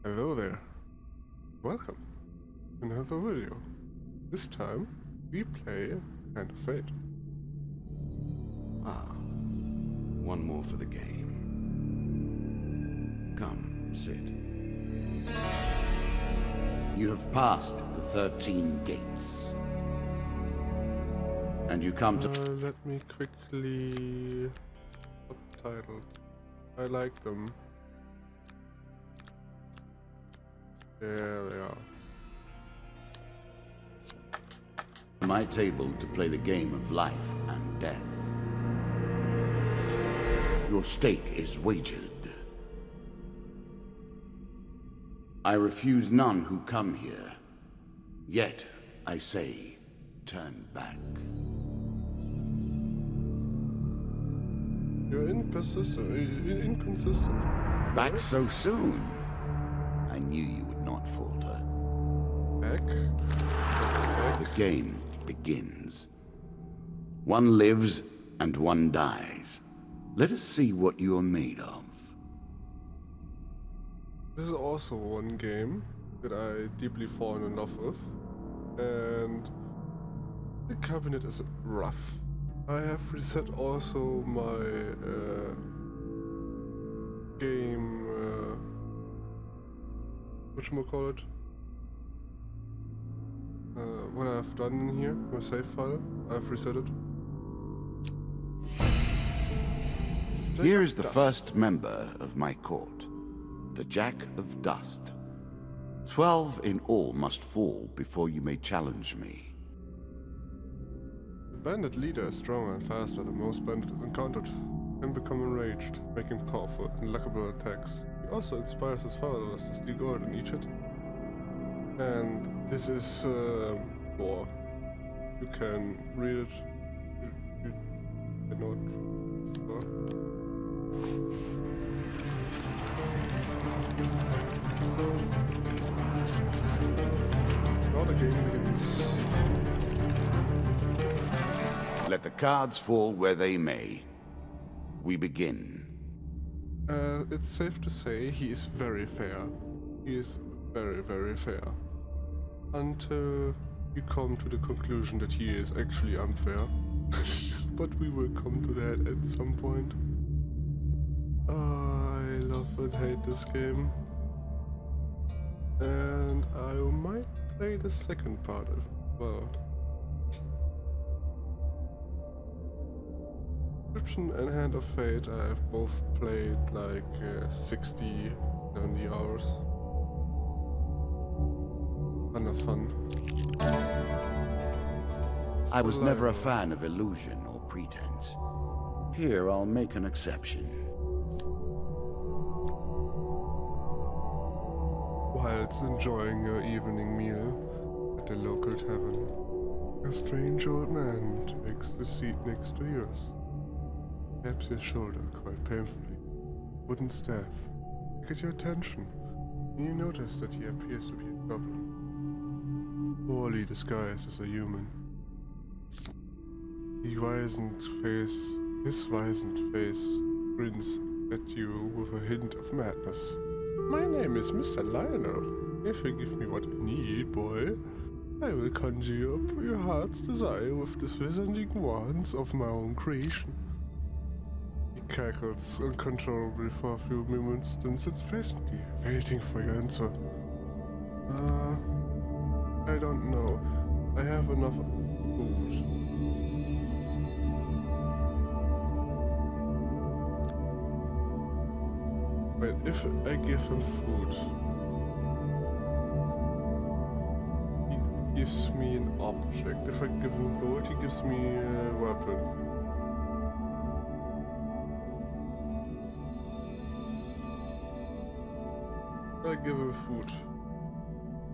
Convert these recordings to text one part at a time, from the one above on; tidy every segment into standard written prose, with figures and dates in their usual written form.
Hello there. Welcome to another video. This time we play Hand of Fate. Ah, one more for the game. Come, sit. You have passed the 13 gates. And you come to... Let me quickly... Subtitles. I like them. There they are. my table to play the game of life and death. Your stake is wagered. I refuse none who come here. Yet, I say, turn back. You're inconsistent. Back so soon? I knew you would not falter. Back? The game begins. One lives and one dies. Let us see what you are made of. This is also one game that I deeply fallen in love with, and the cabinet is rough. I have reset also my game, whatchamacallit? What I've done in here, my save file, I've reset it. Here is the first member of my court, the Jack of Dust. 12 in all must fall before you may challenge me. The bandit leader is stronger and faster than most bandits encountered, and become enraged, making powerful and lockable attacks. He also inspires his followers to steal gold in each hit. And this is lore. You can read it. You cannot. So now the game begins. Let the cards fall where they may. We begin. It's safe to say he is very fair. He is very, very fair. Until you come to the conclusion that he is actually unfair. But we will come to that at some point. I love and hate this game. And I might play the second part as well. Description and Hand of Fate, I have both played like 60, 70 hours. Ton of fun. I was never a fan of illusion or pretense. Here, I'll make an exception. Whilst enjoying your evening meal at the local tavern, a strange old man takes the seat next to yours. Taps your shoulder quite painfully. Wooden staff. Get your attention, and you notice that he appears to be a goblin. Poorly disguised as a human. His wizened face grins at you with a hint of madness. My name is Mr. Lionel. If you give me what I need, boy, I will conjure up your heart's desire with the wizarding wands of my own creation. He cackles uncontrollably for a few moments, then sits patiently, waiting for your answer. I don't know. I have enough food. Wait, if I give him food, he gives me an object. If I give him gold, he gives me a weapon. I give him food.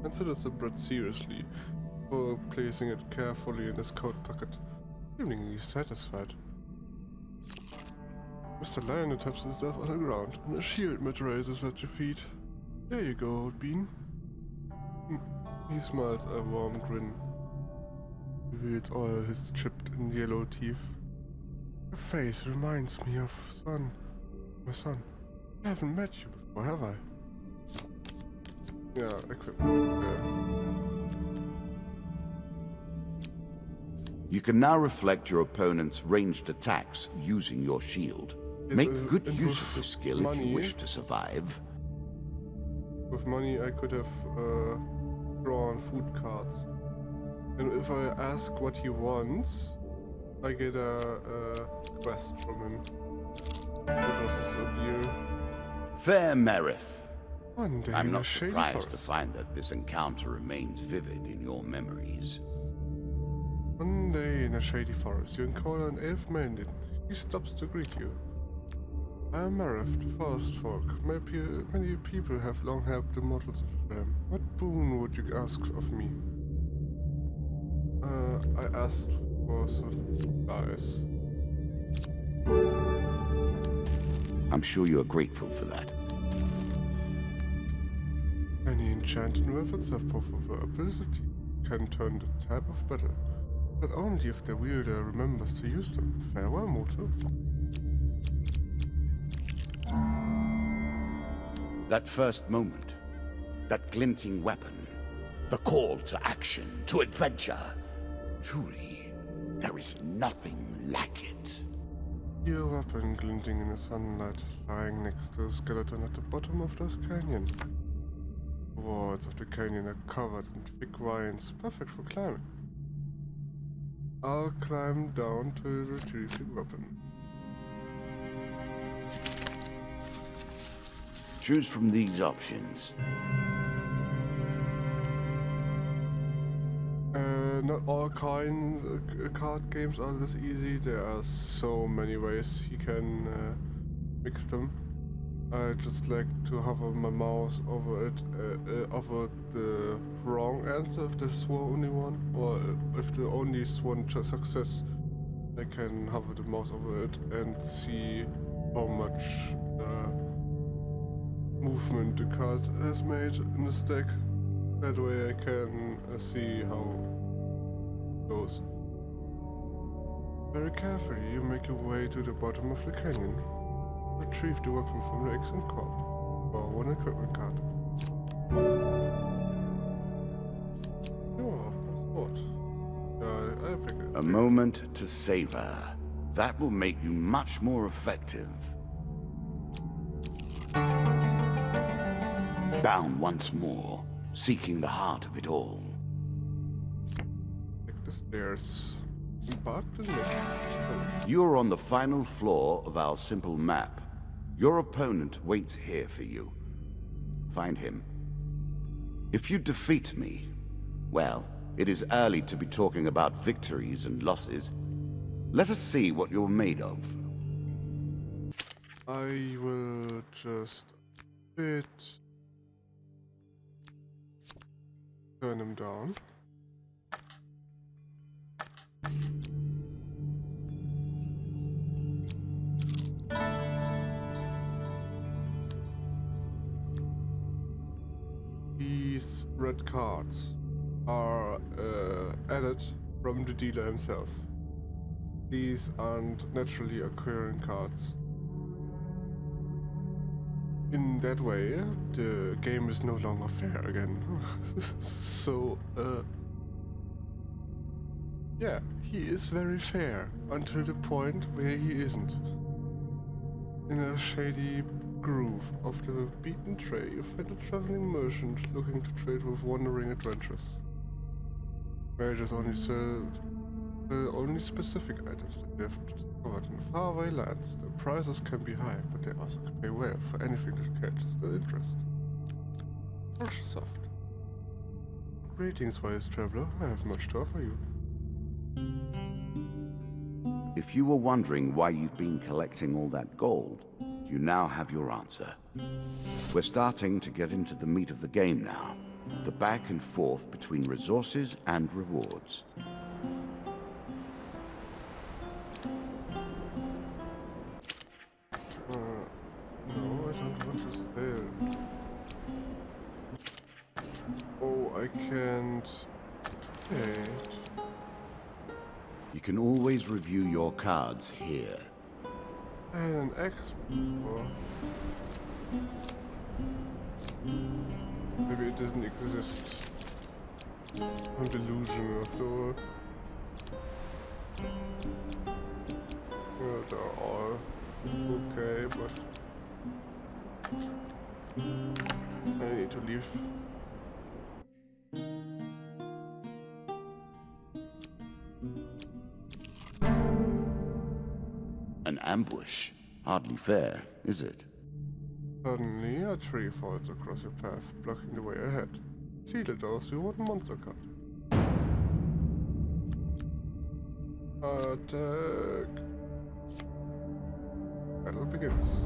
Considers the bread seriously, before placing it carefully in his coat pocket. Seemingly satisfied. Mr. Lionel taps his staff on the ground, and a shield materializes at your feet. There you go, old bean. He smiles a warm grin. Reveals all his chipped and yellow teeth. Your face reminds me of my son. I haven't met you before, have I? Yeah, equipment. You can now reflect your opponent's ranged attacks using your shield. Yes, Make good use of this skill if you wish to survive. With money, I could have drawn food cards. And if I ask what he wants, I get a quest from him. That was his appeal. Fair Merith. One day I'm in a not shady surprised forest. to find that this encounter remains vivid in your memories. One day in a shady forest, you encounter an elf maiden. He stops to greet you. I am Marif, the forest folk. Many people have long helped the mortals of them. What boon would you ask of me? I asked for some advice. I'm sure you are grateful for that. Many enchanted weapons have powerful ability, can turn the tide of battle, but only if the wielder remembers to use them. Farewell, mortal. That first moment, that glinting weapon, the call to action, to adventure. Truly, there is nothing like it. Your weapon glinting in the sunlight, lying next to a skeleton at the bottom of the canyon. The walls of the canyon are covered in thick vines, perfect for climbing. I'll climb down to retrieve the weapon. Choose from these options. Not all card games are this easy. There are so many ways you can mix them. I just like to hover my mouse over it, over the wrong answer if there's only one, or if the only one success, I can hover the mouse over it and see how much movement the card has made in the stack. That way I can see how it goes. Very carefully you make your way to the bottom of the canyon. Retrieve the weapon from the exit corp, or one equipment card. Oh, that's what? I pick it. A moment to savor. That will make you much more effective. Down once more, seeking the heart of it all. Take the stairs. Embarked in it. You're on the final floor of our simple map. Your opponent waits here for you. Find him. If you defeat me, well, it is early to be talking about victories and losses. Let us see what you're made of. I will just bit turn him down. These red cards are added from the dealer himself. These aren't naturally occurring cards. In that way, the game is no longer fair again. So, yeah, he is very fair until the point where he isn't. In a shady groove of the beaten trail, you find a traveling merchant looking to trade with wandering adventurers. Merchants only specific items that they have discovered in faraway lands. The prices can be high, but they also pay well for anything that catches their interest. Soft. Greetings, wise traveler. I have much to offer you. If you were wondering why you've been collecting all that gold, you now have your answer. We're starting to get into the meat of the game now. The back and forth between resources and rewards. No, I don't want to stay. Oh, I can't. Wait. You can always review your cards here. I had an X before. Maybe it doesn't exist. I'm delusional after all. Yeah, they're all okay, but I need to leave. An ambush? Hardly fair, is it? Suddenly, a tree falls across your path, blocking the way ahead. Shielded off you one monster cut. Attack! Battle begins.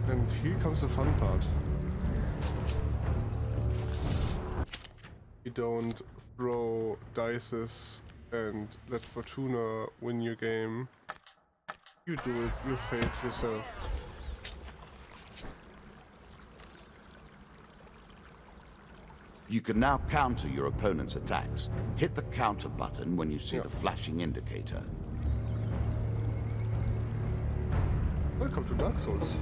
And here comes the fun part. You don't throw dices and let Fortuna win your game. You do it, you fate yourself. You can now counter your opponent's attacks. Hit the counter button when you see the flashing indicator. Welcome to Dark Souls.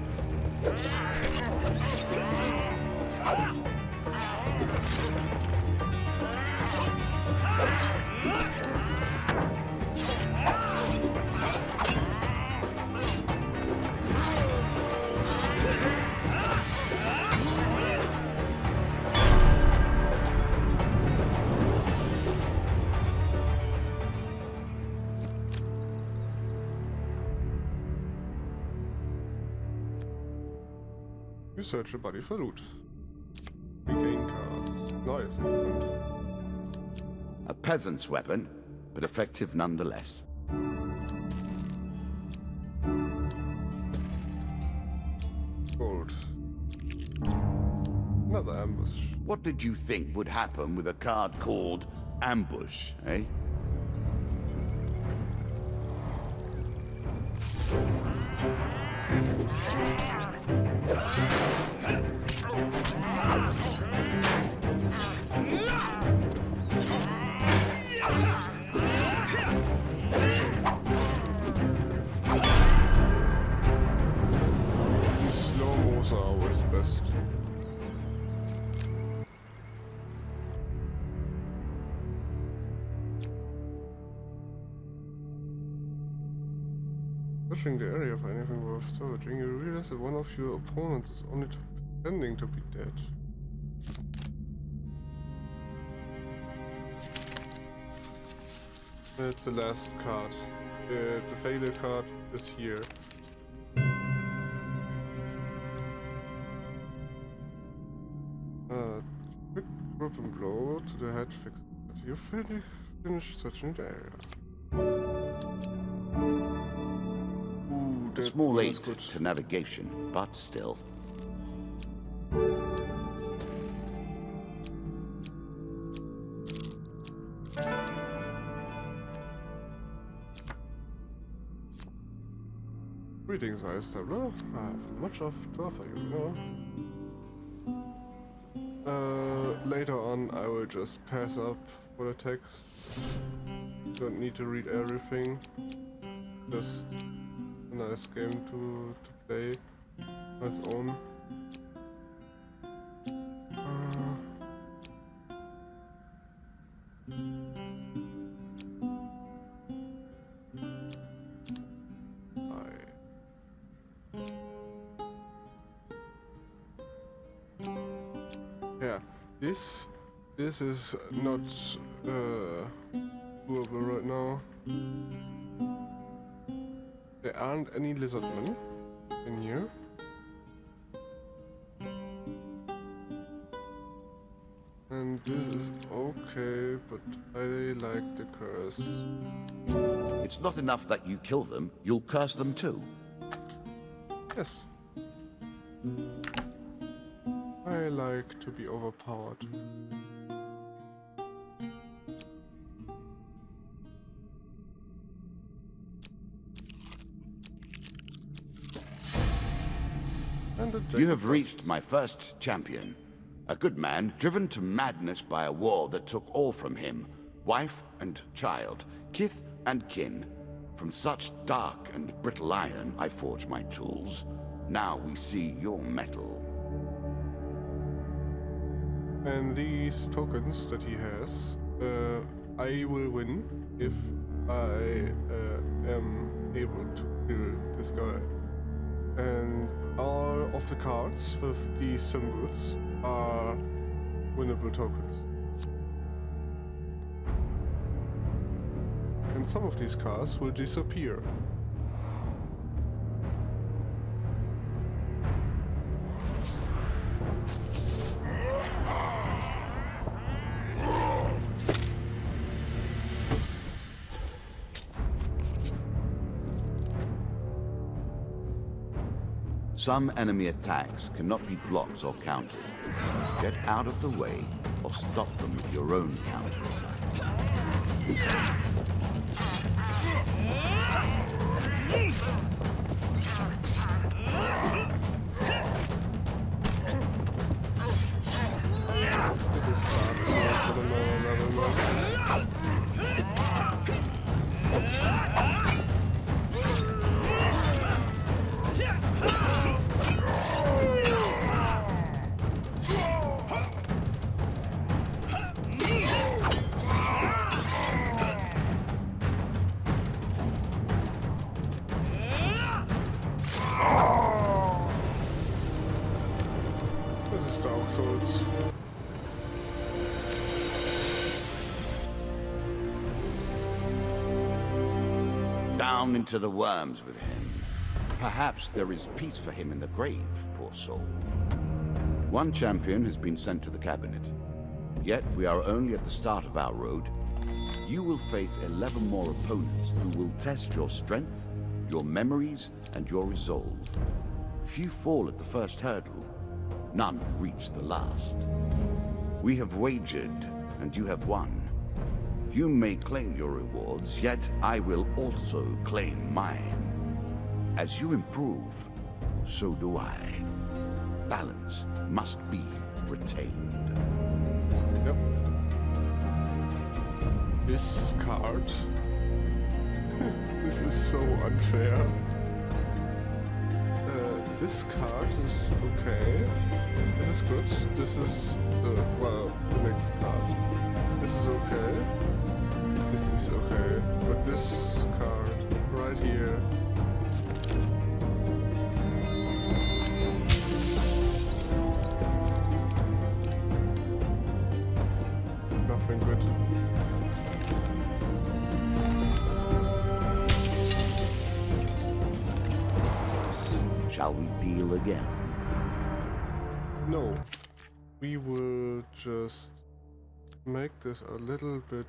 You search your body for loot. Regain cards. Nice. A peasant's weapon, but effective nonetheless. Gold. Another ambush. What did you think would happen with a card called Ambush, eh? These slow-mos are always best. Searching the area for anything worth salvaging, you realize that one of your opponents is only pretending to be dead. That's the last card. The failure card is here. Quick grip and blow to the head fix it. You finish searching the area. Ooh, A small aid to navigation, but still. Greetings, Vice Tableau. I have much to offer you, you know. Later on, I will just pass up for the text. Don't need to read everything. Just a nice game to play on its own. Yeah, this is not doable right now. There aren't any lizardmen in here. And this is okay, but I like the curse. It's not enough that you kill them, you'll curse them too. Yes. I like to be overpowered. You have reached my first champion. A good man driven to madness by a war that took all from him. Wife and child, kith and kin. From such dark and brittle iron I forge my tools. Now we see your metal. And these tokens that he has, I will win if I am able to kill this guy. And all of the cards with these symbols are winnable tokens. And some of these cards will disappear. Some enemy attacks cannot be blocked or countered. Get out of the way or stop them with your own counterattack. This is Dark Souls at another level, man. This is Dark Souls. Down into the worms with him. Perhaps there is peace for him in the grave, poor soul. One champion has been sent to the cabinet. Yet we are only at the start of our road. You will face 11 more opponents who will test your strength, your memories, and your resolve. Few fall at the first hurdle. None reach the last. We have wagered, and you have won. You may claim your rewards, yet I will also claim mine. As you improve, so do I. Balance must be retained. Yep. This card. This is so unfair. This card is okay. This is good. This is, well, the next card. This is okay. This is okay. But this card right here. Nothing good. Shall we deal again? No. We will just make this a little bit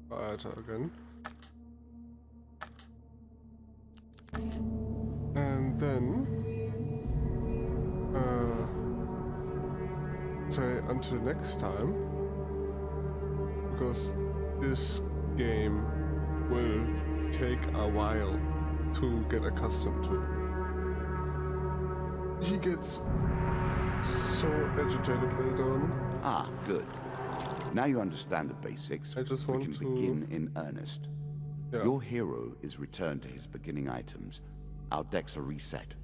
quieter again. And then say until next time, because this game will take a while to get accustomed to. He gets so agitated later on. Ah, good. Now you understand the basics. I just we want can to begin in earnest. Yeah. Your hero is returned to his beginning items. Our decks are reset.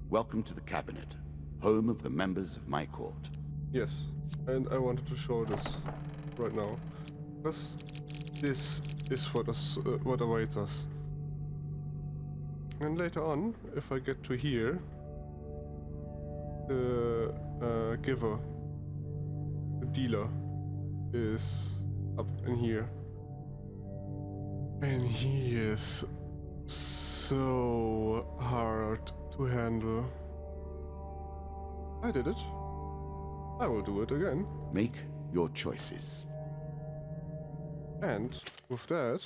Welcome to the cabinet, home of the members of my court. Yes, and I wanted to show this right now, because this is what awaits us. And later on, if I get to here, the giver, the dealer, is up in here. And he is so hard to handle. I did it. I will do it again. Make your choices. And with that,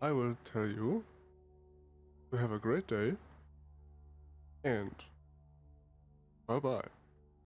I will tell you to have a great day and bye-bye.